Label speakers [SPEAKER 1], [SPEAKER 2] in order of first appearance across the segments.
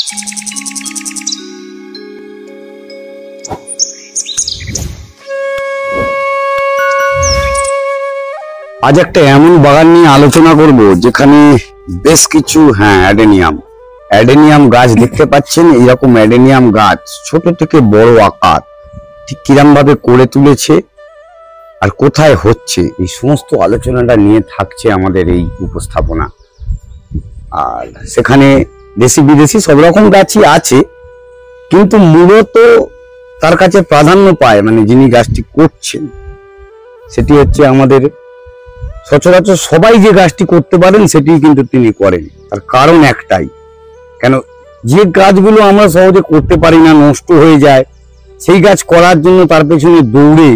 [SPEAKER 1] আজ একটা এমন বাগান নিয়ে আলোচনা করব যেখানে বেশ কিছু অ্যাডেনিয়াম গাছ দেখতে পাচ্ছেন। এইরকম অ্যাডেনিয়াম গাছ ছোট থেকে বড় আকার ঠিক কিরম ভাবে করে তুলেছে আর কোথায় হচ্ছে, এই সমস্ত আলোচনাটা নিয়ে থাকছে আমাদের এই উপস্থাপনা। আর সেখানে দেশি বিদেশি সব রকম গাছই আছে, কিন্তু মূলত তার কাছে প্রাধান্য পায় মানে যিনি গাছটি করছেন সেটি হচ্ছে আমাদের সচরাচর সবাই যে গাছটি করতে পারেন সেটি কিন্তু তিনি করেন। তার কারণ একটাই, কেন যে গাছগুলো আমরা সহজে করতে পারি না, নষ্ট হয়ে যায়, সেই গাছ করার জন্য তার পেছনে দৌড়ে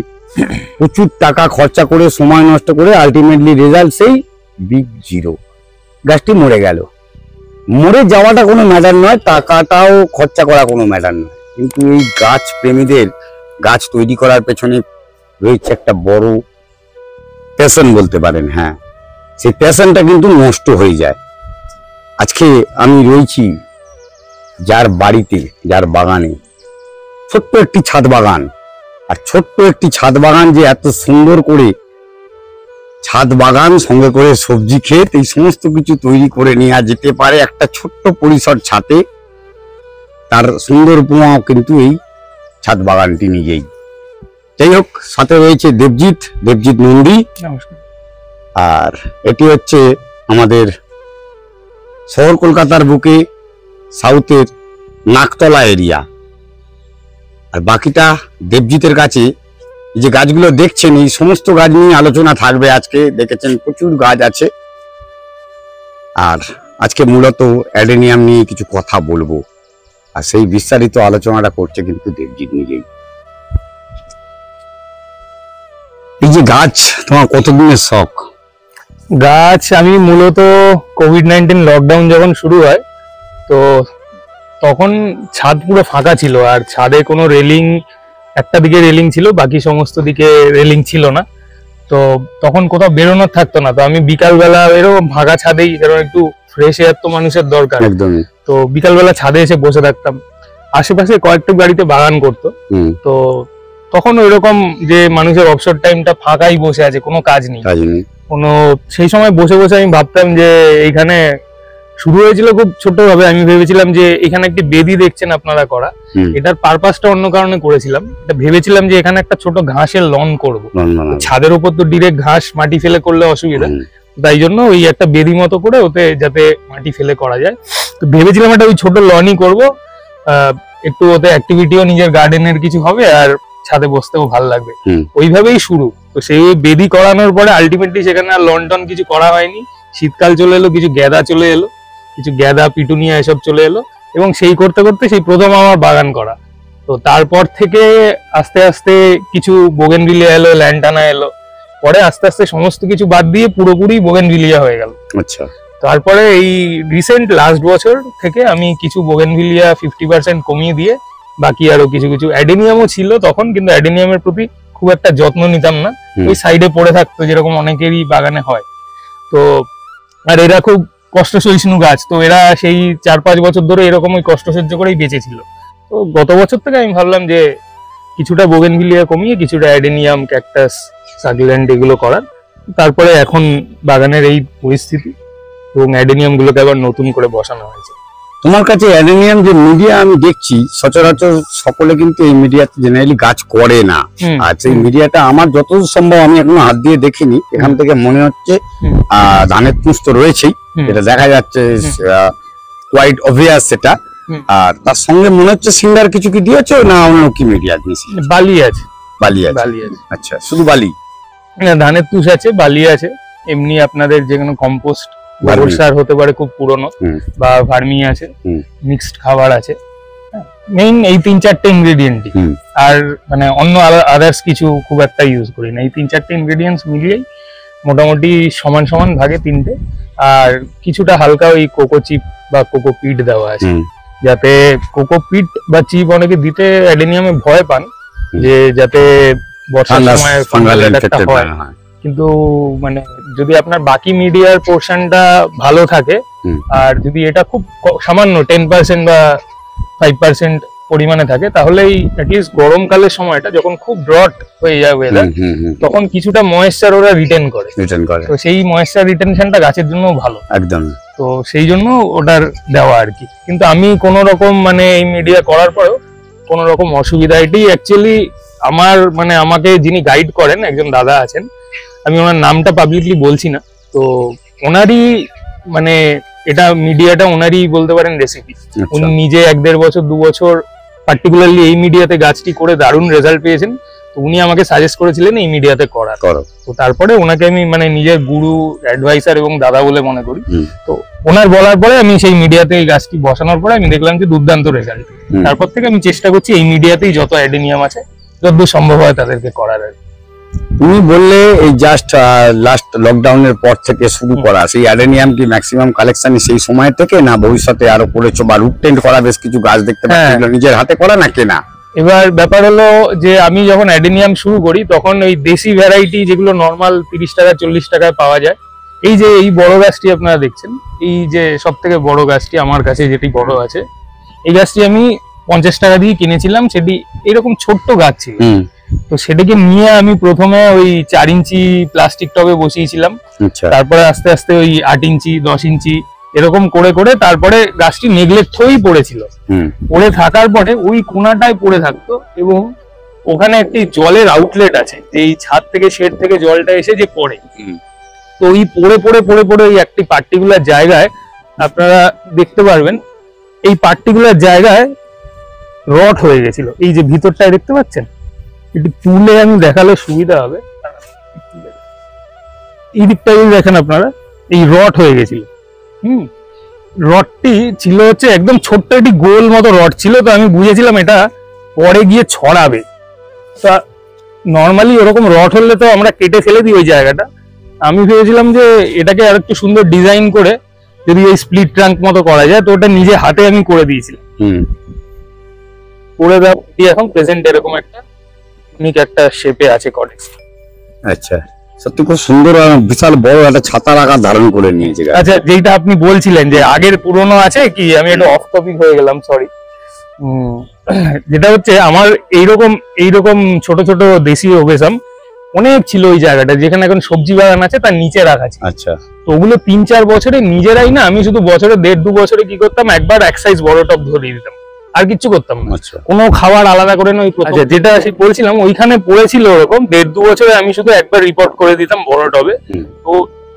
[SPEAKER 1] প্রচুর টাকা খরচা করে সময় নষ্ট করে আলটিমেটলি রেজাল্ট সেই বিগ জিরো, গাছটি মরে গেল। মরে যাওয়াটা কোনো ম্যাটার নয়, টাকাটাও খরচা করা কোনো ম্যাটার নয়, কিন্তু এই গাছ প্রেমীদের গাছ তৈরি করার পেছনে রয়েছে একটা বড় প্যাশন বলতে পারেন। হ্যাঁ, সেই প্যাশনটা কিন্তু নষ্ট হয়ে যায়। আজকে আমি রয়েছি যার বাড়িতে, যার বাগানে ছোট্ট একটি ছাদ বাগান, আর ছোট্ট একটি ছাদ বাগান যে এত সুন্দর করে ছাদ বাগান সঙ্গে করে সবজি ক্ষেত এই সমস্ত কিছু তৈরি করে নেওয়া যেতে পারে একটা ছোট্ট পরিসর ছাদে, তার সুন্দর উপমা কিন্তু এই ছাদ বাগানটি নিজেই। যাই হোক, সাথে রয়েছে দেবজিৎ নন্দী। আর এটি হচ্ছে আমাদের শহর কলকাতার বুকে সাউথের নাকতলা এরিয়া। আর বাকিটা দেবজিতের কাছে। এই যে গাছগুলো দেখছেন এই সমস্ত গাছ নিয়ে আলোচনা থাকবে আজকে। দেখেছেন প্রচুর গাছ আছে, আর আজকে মূলত অ্যাডেনিয়াম নিয়ে কিছু কথা বলবো, আর সেই বিস্তারিত আলোচনাটা করছে কিন্তু দেবজিৎ নিজেই। এই যে গাছ, তোমার কতদিনের শখ?
[SPEAKER 2] গাছ আমি মূলত কোভিড-19 লকডাউন যখন শুরু হয় তো তখন ছাদ পুরো ফাঁকা ছিল, আর ছাদে কোনো রেলিং, একটা দিকে রেলিং ছিল, বাকি সমস্ত দিকে রেলিং ছিল না। তো তখন কোথাও বেরোনোর থাকতো না, তো আমি বিকালবেলা এরকম ফাঁকা ছাদেই, কারণ একটু ফ্রেশ এয়ার তো মানুষের দরকার,
[SPEAKER 1] একদমই।
[SPEAKER 2] তো বিকালবেলা ছাদে এসে বসে থাকতাম। আশেপাশে কয়েকটা বাড়িতে বাগান করতো, তো তখন ওইরকম যে মানুষের অবসর টাইমটা ফাঁকাই বসে আছে, কোনো কাজ নেই কোনো। সেই সময় বসে বসে আমি ভাবতাম যে এইখানে শুরু হয়েছিল খুব ছোট ভাবে। আমি ভেবেছিলাম যে এখানে একটি বেদি দেখছেন আপনারা করা, এটার পারপাসটা অন্য কারণে করেছিলাম। এটা ভেবেছিলাম যে এখানে একটা ছোট ঘাসের লন করব, ছাদের উপর তো ডিরেক্ট ঘাস মাটি ফেলে করলে অসুবিধা, তাই জন্য ওই একটা বেদি মতো করে ওতে যাতে মাটি ফেলে করা যায়। তো ভেবেছিলাম একটা ওই ছোট লনই করব, একটু ওতে অ্যাক্টিভিটিও নিজের গার্ডেনের কিছু হবে আর ছাদে বসতেও ভালো লাগবে, ওইভাবেই শুরু। তো সেই বেদি করানোর পরে আলটিমেটলি সেখানে আর লন টন কিছু করা হয়নি। শীতকাল চলে এলো, কিছু গ্যাদা চলে এলো, কিছু গ্যাদা পিটুনিয়া এসব চলে এলো, এবং সেই করতে করতে সেই প্রথম আমার বাগান করা। তো তারপর থেকে আস্তে আস্তে কিছু বোগেনভিলিয়া এলো, ল্যান্টানা এলো, পরে আস্তে আস্তে সমস্ত কিছু বাদ দিয়ে পুরোপুরি বোগেনভিলিয়া হয়ে গেল।
[SPEAKER 1] আচ্ছা,
[SPEAKER 2] তারপরে এই রিসেন্ট লাস্ট বছর থেকে আমি কিছু বোগেনভিলিয়া 50% কমিয়ে দিয়ে বাকি আরো কিছু কিছু অ্যাডেনিয়ামও ছিল তখন, কিন্তু অ্যাডেনিয়ামের প্রতি খুব একটা যত্ন নিতাম না, ওই সাইডে পড়ে থাকতো যেরকম অনেকেরই বাগানে হয়। তো আর এরা খুব কষ্ট সহিষ্ণু গাছ, তো এরা সেই 4-5 বছর ধরে এরকম ওই কষ্ট সহ্য করেই বেঁচেছিল। তো গত বছর থেকে আমি ভাবলাম যে কিছুটা বোগেনভিলিয়া কমিয়ে কিছুটা অ্যাডেনিয়াম, ক্যাকটাস, সাকুলেন্ট এগুলো করার। তারপরে এখন বাগানের এই পরিস্থিতি, এবং অ্যাডেনিয়াম গুলোকে আবার নতুন করে বসানো হয়েছে।
[SPEAKER 1] তোমার কাছে অ্যাডেনিয়াম যে মিডিয়া আমি দেখছি, সচরাচর সকলে কিন্তু এই মিডিয়াতে জেনারেলি গাছ করে না। আর সেই মিডিয়াটা আমার যতদূর সম্ভব, আমি এখনো হাত দিয়ে দেখিনি, এখান থেকে মনে হচ্ছে ধানের তুষ তো রয়েছেই, এটা দেখা যাচ্ছে কোয়াইট অবভিয়াস সেটা। আর তার সঙ্গে মনে হচ্ছে সিন্ডার কিছু কি দিয়েছো না অন্য কি মিডিয়া দিয়েছি?
[SPEAKER 2] বালি আছে।
[SPEAKER 1] বালি আছে। আচ্ছা, শুধু বালি
[SPEAKER 2] না, ধানের তুষ আছে, বালি আছে, এমনি আপনাদের যে কোনো কম্পোস্ট, গোবর সার হতে পারে খুব পুরনো, বা ভার্মি আছে, মিক্সড খাবার আছে। মেইন এই 3-4টে ইনগ্রেডিয়েন্টই, আর মানে অন্য আদার্স কিছু খুব একটা ইউজ করি না। এই 3-4টে ইনগ্রেডিয়েন্টস মিলিয়েই মোটামুটি সমান সমান ভাগে 3টে, আর কিছুটা হালকা ওই কোকো চিপ বা কোকো পিট দেওয়া আছে, যাতে কোকো পিট বা চিপ অনেকে দিতে অ্যাডেনিয়ামে ভয় পান, যে যাতে বর্ষার সময় ফাঙ্গাল অ্যাটাকটা হয়। কিন্তু মানে যদি আপনার বাকি মিডিয়ার পোর্শনটা ভালো থাকে আর যদি এটা খুব সামান্য 10% বা 5% পরিমাণে থাকে, তাহলেই অ্যাটলিস্ট গরমকালের সময়টা যখন খুব ড্রট হয়ে যায় ওয়েদার, তখন কিছুটা ময়েশ্চার ওরা রিটেন করে। তো সেই ময়েশ্চার রিটেনশনটা গাছের জন্য ভালো একদম। তো সেই জন্য ওটার দেওয়া আর কি। কিন্তু আমি কোন রকম মানে এই মিডিয়া করার পরেও কোন রকম অসুবিধা, এটি অ্যাকচুয়ালি আমার মানে আমাকে যিনি গাইড করেন একজন দাদা আছেন, আমি ওনার নামটা পাবলিকলি বলছি না, তো ওনারই মানে এটা মিডিয়াটা ওনারই বলতে পারেন রেসিপি। উনি নিজে 1-1.5 বছর 2 বছর পার্টিকুলারলি এই মিডিয়াতে গাছটি করে দারুণ রেজাল্ট পেয়েছেন। তো উনি আমাকে সাজেস্ট করেছিলেন এই মিডিয়াতে করার। তো তারপরে ওনাকে আমি মানে নিজের গুরু, অ্যাডভাইসার এবং দাদা বলে মনে করি। তো ওনার বলার পরে আমি সেই মিডিয়াতে এই গাছটি বসানোর পরে আমি দেখলাম যে দুর্দান্ত রেজাল্ট। তারপর থেকে আমি চেষ্টা করছি এই মিডিয়াতেই যত অ্যাডেনিয়াম আছে যতদূর সম্ভব হয় তাদেরকে করার।
[SPEAKER 1] তুমি বললে এই জাস্ট লাস্ট লকডাউনের পর থেকে শুরু করা, সেই অ্যাডেনিয়াম কি ম্যাক্সিমাম কালেকশন সেই সময় থেকে, না ভবিষ্যতে আরো করেছো বা রুট টেন্ট করা বেশ কিছু গাছ দেখতে পাচ্ছি নিজের হাতে করা না কেনা?
[SPEAKER 2] এবার ব্যাপার হলো যে আমি যখন অ্যাডেনিয়াম শুরু করি তখন ওই দেশি ভ্যারাইটি যেগুলো নর্মাল 30 টাকা 40 টাকায় পাওয়া যায়, এই যে এই বড় গাছটি আপনারা দেখছেন, এই যে সব থেকে বড় গাছটি আমার কাছে যেটি বড় আছে, এই গাছটি আমি 50 টাকা দিয়ে কিনেছিলাম। সেটি এরকম ছোট্ট গাছ ছিল। তো সেটাকে নিয়ে আমি প্রথমে ওই 4 ইঞ্চি প্লাস্টিক টবে বসিয়েছিলাম, তারপরে আস্তে আস্তে ওই 8 ইঞ্চি 10 ইঞ্চি এরকম করে করে তারপরে গাছটি নেগলেক্ট হয়েই পড়েছিল। পড়ে থাকার পরে ওই কোনাটায় পড়ে থাকতো এবং ওখানে একটি জলের আউটলেট আছে, এই ছাদ থেকে শেড থেকে জলটা এসে যে পড়ে, তো ওই পড়ে পড়ে পড়ে পড়ে ওই একটি পার্টিকুলার জায়গায় আপনারা দেখতে পারবেন, এই পার্টিকুলার জায়গায় রট হয়ে গেছিল। এই যে ভিতরটায় দেখতে পাচ্ছেন, একটু তুলে আমি দেখালে সুবিধা হবে, এই দিকটা যদি দেখেন আপনারা, এই রট হয়ে গেছিল। রডটি ছিল হচ্ছে একদম ছোট্ট একটি গোল মতো রড ছিল। তো আমি বুঝেছিলাম এটা পরে গিয়ে ছড়াবে। তা নর্মালি ওরকম রড হলে তো আমরা কেটে ফেলে দিই ওই জায়গাটা। আমি ভেবেছিলাম যে এটাকে আর একটু সুন্দর ডিজাইন করে যদি এই স্প্লিট ট্রাঙ্ক মতো করা যায়, তো ওটা নিজে হাতে আমি করে দিয়েছিলাম। করে দেওয়া এখন প্রেজেন্ট এরকম একটা ইউনিক একটা শেপে আছে কটেজ।
[SPEAKER 1] আচ্ছা, সত্যি খুব সুন্দর, বিশাল বড় একটা ছাতার আকার ধারণ করে নিয়েছে।
[SPEAKER 2] আচ্ছা, যেটা আপনি বলছিলেন যে আগের পুরনো আছে কি, আমি একটু অফ টপিক হয়ে গেলাম, সরি। যেটা হচ্ছে আমার এইরকম ছোট ছোট দেশি ওবেসাম অনেক ছিল ওই জায়গাটা, যেখানে এখন সবজি বাগান আছে তার নিচে রাখা আছে।
[SPEAKER 1] আচ্ছা,
[SPEAKER 2] তো ওগুলো 3-4 বছরে নিজেরাই না, আমি শুধু বছরে 1.5-2 বছরে কি করতাম, একবার এক সাইজ বড় টব ধরিয়ে দিতাম, আর কিচ্ছু করতাম না। কোনো খাবার আলাদা করে নয়। আচ্ছা, যেটা বলছিলাম ওইখানে পড়েছিল ওরকম 1.5-2 বছরে আমি শুধু একবার রিপোর্ট করে দিতাম বড় টবে। তো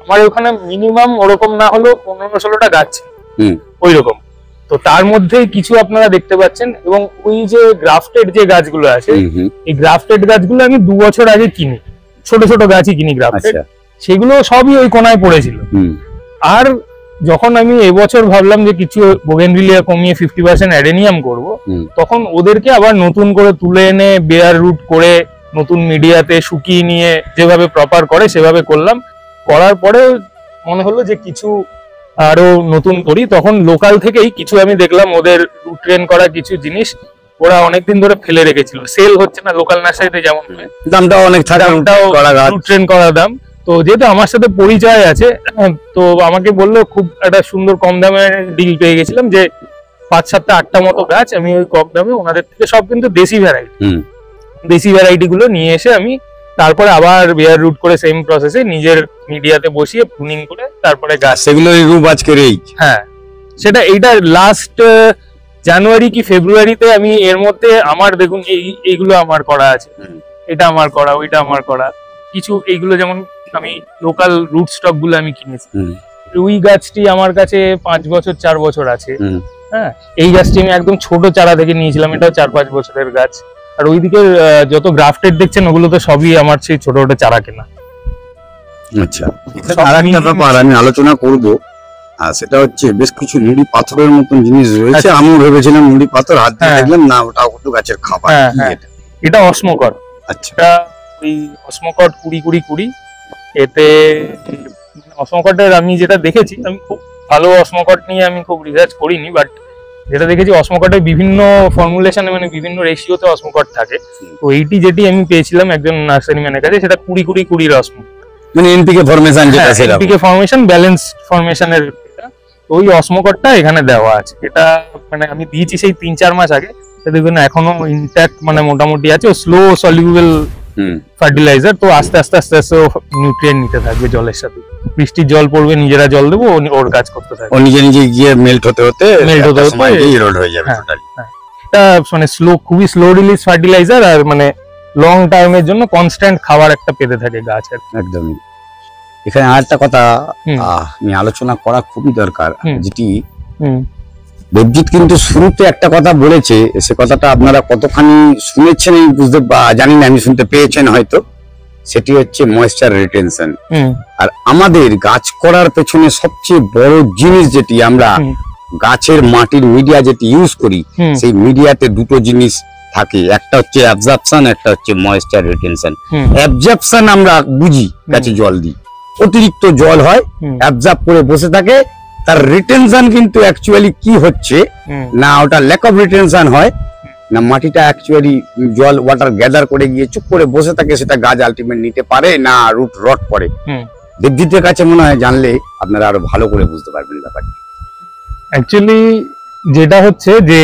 [SPEAKER 2] আমার ওখানে মিনিমাম ওরকম না হলেও 15-16টা গাছ ওই রকম। তো তার মধ্যে কিছু আপনারা দেখতে পাচ্ছেন, এবং ওই যে গ্রাফটেড যে গাছগুলো আছে, এই গ্রাফটেড গাছগুলো আমি 2 বছর আগে কিনি, ছোট ছোট গাছই কিনি গ্রাফটেড, সেগুলো সবই ওই কোনায় পড়েছিল। আর যখন আমি এবছর ভাবলাম যে কিছু বোগেনভিলিয়া কমিয়ে 50% অ্যাডেনিয়াম করব, তখন ওদেরকে আবার নতুন করে তুলে এনে বেয়ার রুট করে নতুন মিডিয়াতে শুকিয়ে নিয়ে যেভাবে প্রপার করে সেভাবে করলাম। করার পরে মনে হলো যে কিছু আরো নতুন করি। তখন লোকাল থেকেই কিছু আমি দেখলাম ওদের রুট ট্রেন করা কিছু জিনিস ওরা অনেকদিন ধরে ফেলে রেখেছিল, সেল হচ্ছে না লোকাল নার্সারিতে যেমন হয়,
[SPEAKER 1] দামটাও অনেক থাকে,
[SPEAKER 2] রুট ট্রেন করা দাম। তো যেহেতু আমার সাথে পরিচয় আছে, তো আমাকে বললো, খুব একটা সুন্দর কম দামে ডিল পেয়ে গেছিলাম, যে 5-7-8টা মতো গাছ আমি ওই কম দামে ওনাদের থেকে, সব কিন্তু দেশি ভ্যারাইটি গুলো নিয়ে এসে আমি তারপরে আবার বেয়ার রুট করে সেম প্রসেসে নিজের মিডিয়াতে বসিয়ে প্রুনিং করে তারপরে গাছ,
[SPEAKER 1] সেগুলো রূপ আজকের এই,
[SPEAKER 2] হ্যাঁ সেটা এইটা লাস্ট জানুয়ারি কি ফেব্রুয়ারিতে আমি এর মধ্যে আমার দেখুন এইগুলো আমার করা আছে, এটা আমার করা, ওইটা আমার করা কিছু, এইগুলো যেমন আমি লোকাল রুট স্টক গুলো আমি কিনেছি। ওই গাছটি আমার কাছে 5 বছর 4 বছর আছে। হ্যাঁ, এই গাছটি আমি একদম ছোট চারা থেকে নিয়েছিলাম, এটাও 4-5 বছরের গাছ। আর ওইদিকে যত গ্রাফটেড দেখছেন ওগুলো তো সবই আমার সেই ছোট ছোট চারা কেনা।
[SPEAKER 1] আচ্ছা, আমি আলোচনা করবো, সেটা হচ্ছে বেশ কিছু নুড়ি পাথরের মতন জিনিস রয়েছে। আমি ভেবেছিলাম নুড়ি পাথর, হাত দিয়ে দেখলাম না, ওটা কত গাছের খাবার।
[SPEAKER 2] এটা অসমকর।
[SPEAKER 1] আচ্ছা,
[SPEAKER 2] ওই অসমকট 20-20-20, এতে অসমকটের আমি যেটা দেখেছি, আমি খুব ভালো অসমকট নিয়ে আমি খুব রিসার্চ করিনি, বাট যেটা দেখেছি অসমকটের বিভিন্ন ফর্মুলেশনে মানে বিভিন্ন রেশিওতে অসমকট থাকে। তো এইটি যেটি আমি পেয়েছিলাম একজন নার্সারি ম্যানের কাছে, সেটা 20-20-20 অসমকট।
[SPEAKER 1] মানে এনপিকে ফরমেশন যেটা সেটা
[SPEAKER 2] এনপিকে ফরমেশন ব্যালেন্স ফরমেশনের ওই অসমকটটা এখানে দেওয়া আছে। এটা মানে আমি দিয়েছি সেই 3-4 মাস আগে, দেখবেন এখনো ইনট্যাক্ট মানে মোটামুটি আছে। ও স্লো সলিউবল ফার্টিলাইজার, তো আস্তে আস্তে আস্তে আস্তে নিউট্রিয়েন্ট নিতে থাকবে জলের সাথে। বৃষ্টির জল পড়বে, নিজেরা জল দেবো, ওর কাজ করতে থাকবে,
[SPEAKER 1] ও নিজে নিজে গিয়ে মেল্ট হতে হতে ইরোড হয়ে যাবে টোটালি।
[SPEAKER 2] এটা মানে খুবই স্লো রিলিজ ফার্টিলাইজার, আর মানে লং টাইমের জন্য কনস্ট্যান্ট খাবার একটা পেতে থাকে গাছ।
[SPEAKER 1] একদমই। এখানে আরেকটা কথা আমি আলোচনা করা খুবই দরকার, যেটি দেবজিৎ কিন্তু শুরুতে একটা কথা বলেছে, সে কথাটা আপনারা কতখানি শুনেছেন আমি বুঝতে জানি না, আমি শুনতে পেয়েছেন হয়তো, সেটি হচ্ছে ময়েশ্চার রিটেনশন। আর আমাদের গাছ করার পেছনে সবচেয়ে বড় জিনিস যেটি আমরা গাছের মাটির মিডিয়া যেটি ইউজ করি, সেই মিডিয়াতে দুটো জিনিস থাকে, একটা হচ্ছে অ্যাবজর্পশন, একটা হচ্ছে ময়েশ্চার রিটেনশন। অ্যাবজর্পশন আমরা বুঝি, গাছে জল দিই, অতিরিক্ত জল হয়, অ্যাবজর্ব করে বসে থাকে। তার রিটেনশন কিন্তু অ্যাকচুয়ালি কি হচ্ছে না, ওটা ল্যাক অফ রিটেনশন হয় না, মাটিটা অ্যাকচুয়ালি জল ওয়াটার গ্যাদার করে গিয়ে চুপ করে বসে থাকে, সেটা গাছ আলটিমেট নিতে পারে না, রুট রট করে। দেবজিতের কাছে মনে হয় জানলে আপনারা আরো ভালো করে বুঝতে পারবেন ব্যাপারটা।
[SPEAKER 2] অ্যাকচুয়ালি যেটা হচ্ছে যে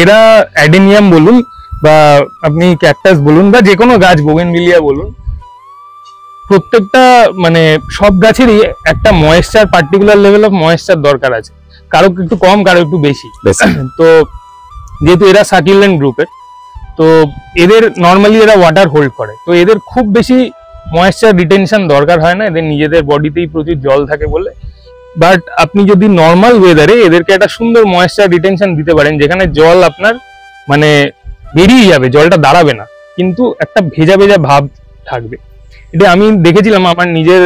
[SPEAKER 2] এরা অ্যাডেনিয়াম বলুন বা আপনি ক্যাকটাস বলুন বা যে কোনো গাছ, বোগেনভিলিয়া বলুন, প্রত্যেকটা মানে সব গাছেরই একটা moisture, particular level of moisture দরকার আছে, কারো একটু কম কারো একটু বেশি। তো যেহেতু এরা সাকিউলেন্ট গ্রুপের, তো এদের নর্মালি এরা ওয়াটার হোল্ড করে, তো এদের খুব বেশি ময়েশ্চার রিটেনশন দরকার হয় না, এদের নিজেদের বডিতেই প্রচুর জল থাকে বলে। বাট আপনি যদি নর্মাল ওয়েদারে এদেরকে একটা সুন্দর ময়েশ্চার রিটেনশন দিতে পারেন, যেখানে জল আপনার মানে বেরিয়ে যাবে, জলটা দাঁড়াবে না, কিন্তু একটা ভেজা ভেজা ভাব থাকবে। এটা আমি দেখেছিলাম আমার নিজের,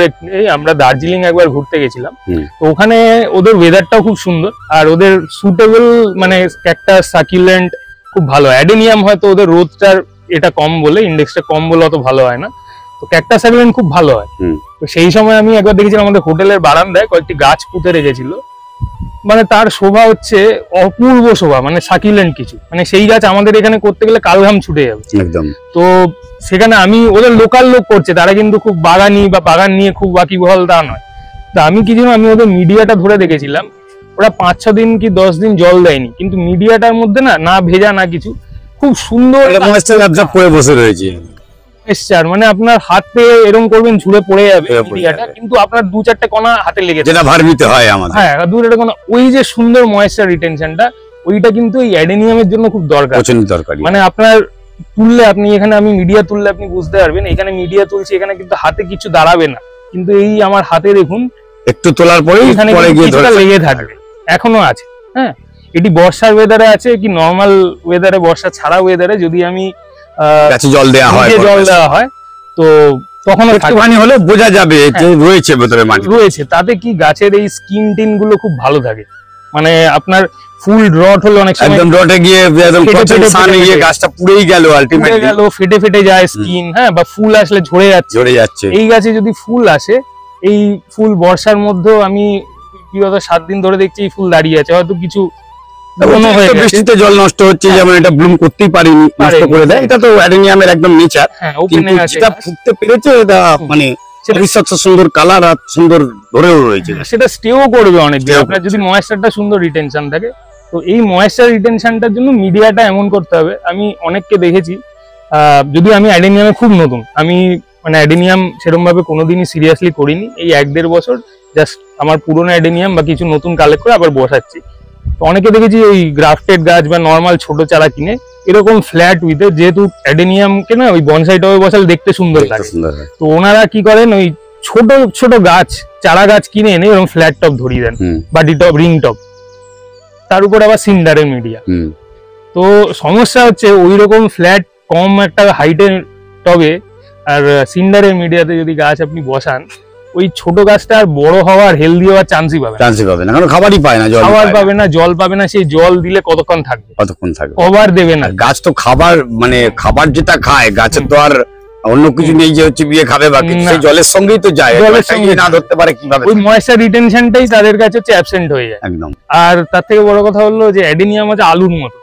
[SPEAKER 2] আমরা দার্জিলিং একবার ঘুরতে গেছিলাম, তো ওখানে ওদের ওয়েদারটাও খুব সুন্দর, আর ওদের সুটেবল মানে ক্যাকটাস সাকিউলেন্ট খুব ভালো। অ্যাডেনিয়াম হয়তো ওদের রোদটার এটা কম বলে, ইন্ডেক্সটা কম বলে অত ভালো হয় না, তো ক্যাকটাস সাকিউলেন্ট খুব ভালো হয়। তো সেই সময় আমি একবার দেখেছিলাম আমাদের হোটেলের বারান্দায় কয়েকটি গাছ পুঁতে রেখেছিল, মানে তার শোভা হচ্ছে অপূর্ব শোভা, মানে সাকিউলেন্ট কিছু, মানে সেই গাছ আমাদের এখানে করতে গেলে কালঘাম ছুটে যাবে একদম। তো সেখানে আমি, ওদের লোকাল লোক করছে, তারা কিন্তু খুব বাগানি বা বাগান নিয়ে খুব ওয়াকিবহাল তা নয়। তো আমি কি জানো, আমি ওদের মিডিয়াটা ধরে দেখেছিলাম, ওরা 5-6 দিন কি 10 দিন জল দেয়নি, কিন্তু মিডিয়াটার মধ্যে না ভেজা না কিছু, খুব সুন্দর
[SPEAKER 1] ময়েশ্চার অ্যাবজর্ব করে বসে রয়েছে।
[SPEAKER 2] মানে আপনার হাতে এরকম করবেন ঝুড়ে পড়ে যাবে মিডিয়াটা, কিন্তু আপনার 2-4টে কণা হাতে লেগে যাবে,
[SPEAKER 1] যেটা ভার্মিতে হয় আমাদের।
[SPEAKER 2] হ্যাঁ, 2-4টে কণা, ওই যে সুন্দর ময়েশ্চার রিটেনশনটা, ওইটা কিন্তু এই অ্যাডেনিয়ামের জন্য খুব দরকার,
[SPEAKER 1] দরকারি।
[SPEAKER 2] মানে আপনার তুললে, আপনি এখানে আমি মিডিয়া তুললে আপনি বুঝতে পারবেন, এখানে মিডিয়া তুলছি, এখানে কিন্তু হাতে কিছু দাঁড়াবে না, কিন্তু এই আমার হাতে দেখুন
[SPEAKER 1] একটু তোলার পরে এখানে
[SPEAKER 2] লেগে থাকবে, এখনো আছে। হ্যাঁ, এটি বর্ষার ওয়েদারে আছে কি নর্মাল ওয়েদারে, বর্ষা ছাড়া ওয়েদারে যদি আমি
[SPEAKER 1] গাছে জল দেওয়া হয়
[SPEAKER 2] তো তখন
[SPEAKER 1] একটুখানি হলে বোঝা যাবে যে রয়েছে ভেতরে মাটি
[SPEAKER 2] রয়েছে, তাতে কি গাছের এই স্কিন টিন গুলো খুব ভালো থাকে। মানে আপনার ফুল রট হলো অনেক সময়
[SPEAKER 1] একদম রটে গিয়ে একদম সানে গিয়ে গাছটা পুড়েই গেল, আলটিমেটলি
[SPEAKER 2] গেল, ফেটে ফেটে যায় স্কিন। হ্যাঁ, বা ফুল আসলে ঝরে যাচ্ছে। এই গাছে যদি ফুল আসে, এই ফুল বর্ষার মধ্যেও আমি বিগত 7 দিন ধরে দেখছি এই ফুল দাঁড়িয়ে আছে, হয়তো কিছু
[SPEAKER 1] বৃষ্টিতে জল নষ্ট হচ্ছে, যেমন এটা ব্লুম করতেই পারিনি, নষ্ট করে দেয়, এটা তো অ্যাডেনিয়ামের একদম নেচার। কিন্তু যেটা ফুটতে পেরেছে, এটা মানে সুন্দর কালার আর সুন্দর ধরেও রয়েছে,
[SPEAKER 2] সেটা স্টেও করবে অনেক দিন আপনার যদি ময়েশ্চারটা সুন্দর রিটেনশন থাকে। তো এই ময়েশ্চার রিটেনশনটার জন্য মিডিয়াটা এমন করতে হবে। আমি অনেককে দেখেছি, যদি আমি অ্যাডেনিয়ামে খুব নতুন, আমি মানে অ্যাডেনিয়াম সেরকম ভাবে কোনোদিনই সিরিয়াসলি করিনি, এই 1-1.5 বছর জাস্ট আমার পুরোনো অ্যাডেনিয়াম বা কিছু নতুন কালেক্ট করে আবার বসাচ্ছি। তো অনেকে দেখেছি ওই গ্রাফটেড গাছ বা নর্মাল ছোট চারা কিনে এরকম ফ্ল্যাট উইথে, যেহেতু অ্যাডেনিয়ামকে না ওই বনসাই টবে বসালে দেখতে সুন্দর লাগে, তো ওনারা কি করেন, ওই ছোট ছোট গাছ, চারা গাছ কিনে এনে এরকম ফ্ল্যাট টপ ধরিয়ে দেন, বাটি টপ, রিং টপ, তার উপর আবার সিন্ডারের মিডিয়া। তো সমস্যা হচ্ছে ওই রকম ফ্ল্যাট কম একটা হাইটের টবে আর সিন্ডারের মিডিয়াতে যদি গাছ আপনি বসান, ওই ছোট গাছটা আর বড় হওয়ার, হেলদি হওয়ার চান্সই পাবে
[SPEAKER 1] না, কারণ খাবারই পায় না,
[SPEAKER 2] খাবার পাবে না, জল পাবে না। সেই জল দিলে কতক্ষণ থাকবে, কভার দেবে না।
[SPEAKER 1] গাছ তো খাবার, মানে খাবার যেটা খায়, গাছের তো আর অন্য কিছু নেই যে হচ্ছে বিয়ে খাবে বা সেই জলের সঙ্গেই তো যায়, জলের সঙ্গে না ধরতে পারে কিভাবে,
[SPEAKER 2] ওই ময়েশ্চার রিটেনশনটাই তাদের কাছে হচ্ছে অ্যাবসেন্ট হয়ে যায় একদম। আর তার থেকে বড় কথা হলো যে অ্যাডেনিয়াম আছে আলুর মতো,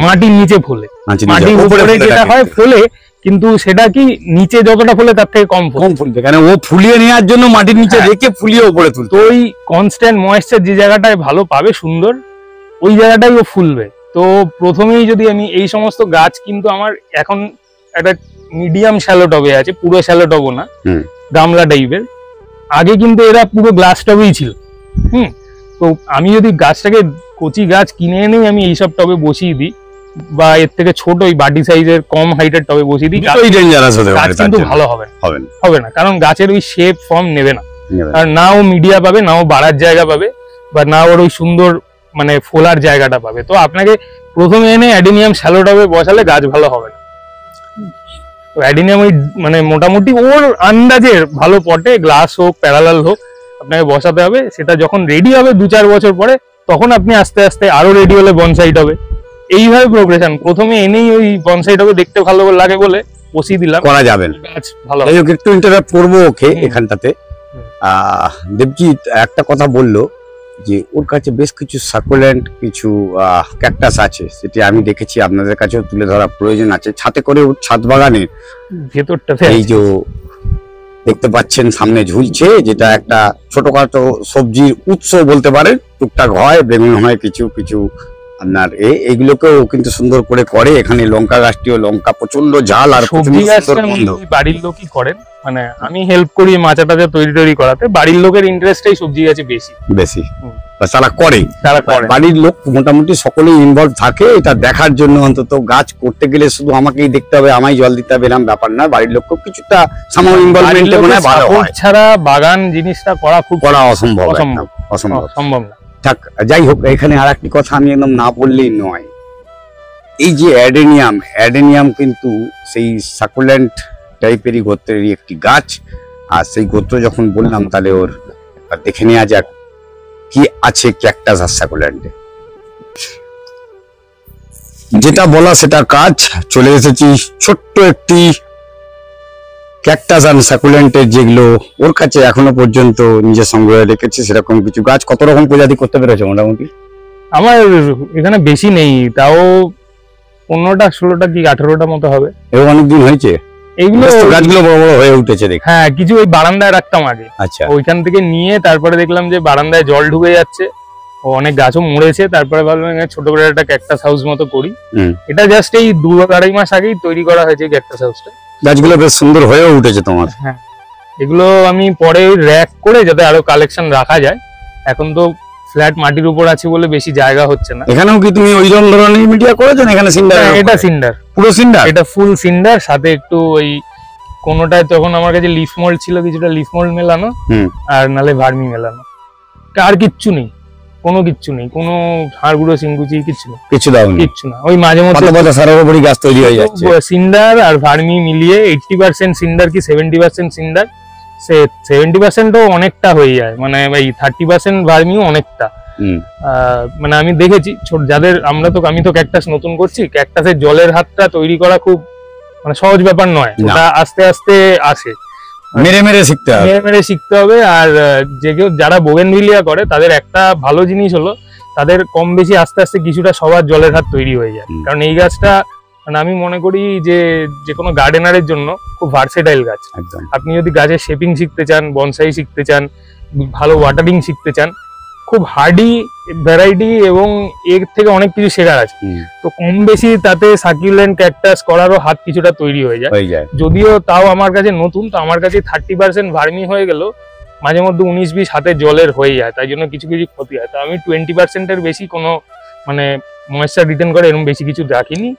[SPEAKER 2] মাটির নিচে ফোলে, মাটির উপরে যেটা হয় ফোলে, কিন্তু সেটা কি নিচে যতটা ফলে তার থেকে কম
[SPEAKER 1] ফুলবে, কারণ ও ফুলিয়ে নেওয়ার জন্য মাটির নিচে রেখে ফুলিয়ে উপরে তুলতো।
[SPEAKER 2] তো ওই কনস্ট্যান্ট ময়েশ্চার যে জায়গাটায় ভালো পাবে সুন্দর, ওই জায়গাটাই ও ফুলবে। তো প্রথমেই যদি আমি এই সমস্ত গাছ, কিন্তু আমার এখন একটা মিডিয়াম শ্যালো টবে আছে, পুরো শ্যালো টবও না, গামলা টাইপের। আগে কিন্তু এরা পুরো গ্লাস টবেই ছিল। তো আমি যদি গাছটাকে কচি গাছ কিনে এনেই আমি এইসব টবে বসিয়ে দিই, বা এর থেকে ছোট ওই বাটি সাইজের কম হাইটের টবে বসিয়ে দিই, গাছ কিন্তু ভালো হবে না, কারণ গাছের ওই শেপ ফর্ম নেবে না। আর না ও মিডিয়া পাবে, না ও বাড়ার জায়গা পাবে, বা না ওর ওই সুন্দর মানে ফোলার জায়গাটা পাবে। তো আপনাকে প্রথমে এনে অ্যাডেনিয়াম শ্যালো টবে বসালে গাছ ভালো হবে না। তো অ্যাডেনিয়াম ওই মানে মোটামুটি ওর আন্দাজের ভালো পটে, গ্লাস হোক প্যারালাল হোক, আপনাকে বসাতে হবে। সেটা যখন রেডি হবে 2-4 বছর পরে, তখন আপনি আস্তে আস্তে আরো রেডি হলে বনসাই টবে, এইভাবে প্রোগ্রেশন। প্রথমে এনেই ওই বনসাই টবে দেখতে ভালো লাগে বলে বসিয়ে দিলাম, করা যাবে না, গাছ ভালো।
[SPEAKER 1] একটু ইন্টারাপ্ট করবো ওকে এখানটাতে। দেবজিৎ একটা কথা বললো যে ওর কাছে বেশ কিছু সাকুলেন্ট, কিছু ক্যাকটাস আছে, সেটি আমি দেখেছি, আপনাদের কাছেও তুলে ধরা প্রয়োজন আছে। ছাতে করে ওর ছাদ বাগানের
[SPEAKER 2] ভেতরটাতে
[SPEAKER 1] এই যে দেখতে পাচ্ছেন সামনে ঝুলছে, যেটা একটা ছোটখাটো সবজির উৎস বলতে পারে, টুকটাক হয়, বেগুন হয়, কিছু কিছু আপনার এইগুলোকেও কিন্তু সুন্দর করে করে। এখানে লঙ্কা গাছটিও, লঙ্কা প্রচন্ড ঝাল আর
[SPEAKER 2] সবজি গাছটা বাড়ির লোকই করেন, মানে আমি হেল্প করি মাচা টাচা তৈরি করাতে। বাড়ির লোকের ইন্টারেস্টই সবজি গাছে বেশি,
[SPEAKER 1] তারা করে। বাড়ির লোক মোটামুটি সকলেই ইনভলভ থাকে এটা দেখার জন্য। অন্তত গাছ করতে গেলে শুধু আমাকেই দেখতে হবে, আমায় জল দিতে হবে এরকম ব্যাপার না, বাড়ির লোককেও কিছুটা সামান্য ইনভলভমেন্ট ভালো হয়।
[SPEAKER 2] ছাড়া বাগান জিনিসটা করা
[SPEAKER 1] অসম্ভব
[SPEAKER 2] না।
[SPEAKER 1] থাক, যাই হোক, এখানে আর একটি কথা আমি একদম না বললেই নয়। এই যে অ্যাডেনিয়াম কিন্তু সেই সাকুলেন্ট টাইপেরই গোত্রেরই একটি গাছ। আর সেই গোত্র যখন বললাম, তাহলে ওর দেখে নেওয়া যাক কি আছে ক্যাকটাস আর সাকুলেন্টে। যেটা বলা সেটা কাজ, চলে এসেছি ছোট্ট একটি ক্যাকটাস আর সাকুলেন্টের, যেগুলো ওর কাছে এখনো পর্যন্ত নিজের সংগ্রহে রেখেছে সেরকম কিছু গাছ। কত রকম প্রজাতি করতে পেরেছে মোটামুটি?
[SPEAKER 2] আমার এখানে বেশি নেই, তাও 15টা 16টা কি 18টা মতো হবে।
[SPEAKER 1] এও অনেকদিন হয়েছে এইগুলো, গাছগুলো বড় বড় হয়ে উঠেছে দেখি।
[SPEAKER 2] হ্যাঁ, কিছু ওই বারান্দায় রাখতাম আগে,
[SPEAKER 1] আচ্ছা,
[SPEAKER 2] ওইখান থেকে নিয়ে তারপরে দেখলাম যে বারান্দায় জল ঢুকে যাচ্ছে, অনেক গাছও মরেছে। তারপরে ভাবলাম ছোট করে একটা ক্যাকটাস হাউস মতো করি। এটা জাস্ট এই 2-2.5 মাস আগেই তৈরি করা হয়েছে ক্যাকটাস হাউসটা।
[SPEAKER 1] গাছগুলো বেশ সুন্দর হয়ে উঠেছে তোমার।
[SPEAKER 2] হ্যাঁ, এগুলো আমি পরে র্যাক করে যাতে আরো কালেকশন রাখা যায়। এখন তো ফ্ল্যাট মাটির উপর আছে বলে বেশি জায়গা হচ্ছে না।
[SPEAKER 1] এখানেও কি তুমি ওই ধরনের মিডিয়া করেছো? এখানে সিন্ডার?
[SPEAKER 2] এটা সিন্ডার, পুরো সিন্ডার, এটা ফুল সিন্ডার, সাথে একটু ওই কোনোটায় তখন আমার কাছে লিফ মোল্ড ছিল, কিছুটা লিফ মোল্ড মেলানো, আর নালে ভার্মি মেলানো। আর কিচ্ছু নেই, কোনো কিচ্ছু নেই, কোনো হাড়গুঁড়ো সিংকুচি কিছু দাও, কিচ্ছু না। ওই মাঝে মধ্যে
[SPEAKER 1] সারাবরি গাছ তৈরি হয়ে যাচ্ছে।
[SPEAKER 2] সিন্ডার আর ভার্মি মিলিয়ে 80% সিন্ডার কি 70% সিন্ডার, 70%ও অনেকটা হয়ে যায়, মানে ভাই 30% ভার্মিও অনেকটা। মানে আমি দেখেছি যাদের, আমি তো ক্যাকটাস নতুন করছি, ক্যাকটাসের জলের হাতটা তৈরি করা খুব মানে সহজ ব্যাপার নয়, ওটা আস্তে আস্তে আসে,
[SPEAKER 1] মেরে মেরে শিখতে হবে।
[SPEAKER 2] আর যারা বোগেনভিলিয়া করে তাদের একটা ভালো জিনিস হলো, তাদের কম বেশি আস্তে আস্তে কিছুটা সবার জলের হাত তৈরি হয়ে যায়। কারণ এই গাছটা মানে আমি মনে করি যে কোনো গার্ডেনারের জন্য খুব ভার্সেটাইল গাছ। আপনি যদি গাছের শেপিং শিখতে চান, বনসাই শিখতে চান, ভালো ওয়াটারিং শিখতে চান, খুব হার্ডি ভ্যারাইটি এবং এর থেকে অনেক কিছু শেখার আছে। তো কম বেশি তাতে সাকুলেন্ট ক্যাকটাস করারও হাত কিছুটা তৈরি হয়ে যায়। যদিও তাও আমার কাছে নতুন, তো আমার কাছে 30% ভার্মি হয়ে গেল, মাঝে মধ্যে 19-20 হাতে জলের হয়ে যায়, তাই জন্য কিছু কিছু ক্ষতি হয়। তো আমি 20%-এর বেশি কোনো মানে ময়েশ্চার রিটেন করে এরকম বেশি কিছু রাখিনি,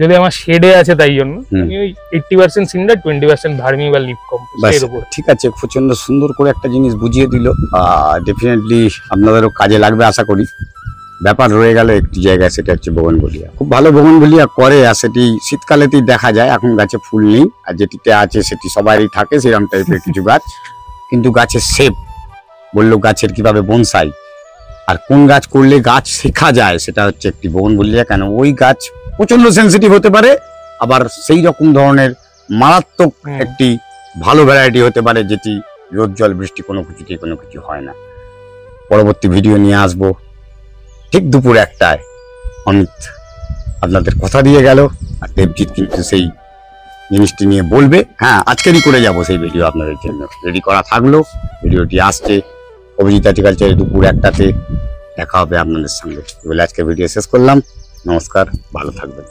[SPEAKER 2] যদি আমার শেডে আছে তাই জন্য। আমি ওই 80% সিন্ডার, 20% ভার্মি বা লিপ কম্পোস্ট।
[SPEAKER 1] ঠিক আছে, প্রচন্ড সুন্দর করে একটা জিনিস বুঝিয়ে দিল, ডেফিনেটলি আপনাদেরও কাজে লাগবে আশা করি। ব্যাপার রয়ে গেল একটি জায়গায়, সেটা হচ্ছে বোগেনভিলিয়া। খুব ভালো বোগেনভিলিয়া করে, আর সেটি শীতকালেতেই দেখা যায়। এখন গাছে ফুল নেই, আর যেটিতে আছে সেটি সবারই থাকে সেরকম টাইপের কিছু গাছ। কিন্তু গাছের শেপ বললো, গাছের কিভাবে বনসাই আর কোন গাছ করলে গাছ শেখা যায়, সেটা হচ্ছে একটি বোগেনভিলিয়া। কেন ওই গাছ প্রচন্ড সেন্সিটিভ হতে পারে, আবার সেই রকম ধরনের মারাত্মক একটি ভালো ভ্যারাইটি হতে পারে, যেটি রোদ জল বৃষ্টি কোনো কিছু হয় না। পরবর্তী ভিডিও নিয়ে আসবো ঠিক দুপুর 1টায়। অমিত আপনাদের কথা দিয়ে গেল, আর দেবজিৎ কিন্তু সেই জিনিসটি নিয়ে বলবে। হ্যাঁ, আজকেরই করে যাব সেই ভিডিও আপনাদের জন্য, রেডি করা থাকলো। ভিডিওটি আসছে অভিজিৎ হর্টিকালচারে দুপুর 1টাতে। দেখা হবে আপনাদের সঙ্গে। বলে আজকে ভিডিও শেষ করলাম। নমস্কার, ভালো থাকবেন।